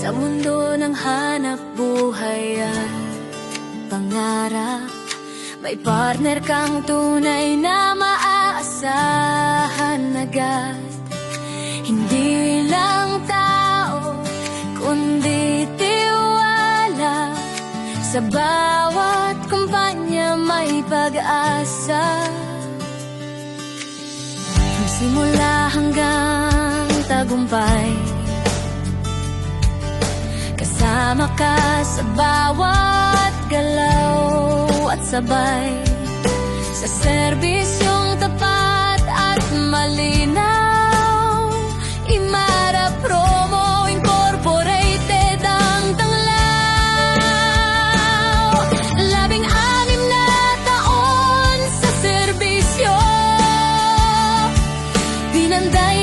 Sa mundo ng hanap buhay at pangarap, may partner kang tunay na maaasahan agad. Hindi lang tao, kundi tiwala. Sa bawat kumpanya may pag-asa. Simula hanggang tagumpay, kasama ka sa bawat galaw at sabay. Sa serbisyong tapat at malinaw, Imara Promo Incorporated ang tanglaw. 16 na taon sa serbisyo, pinanday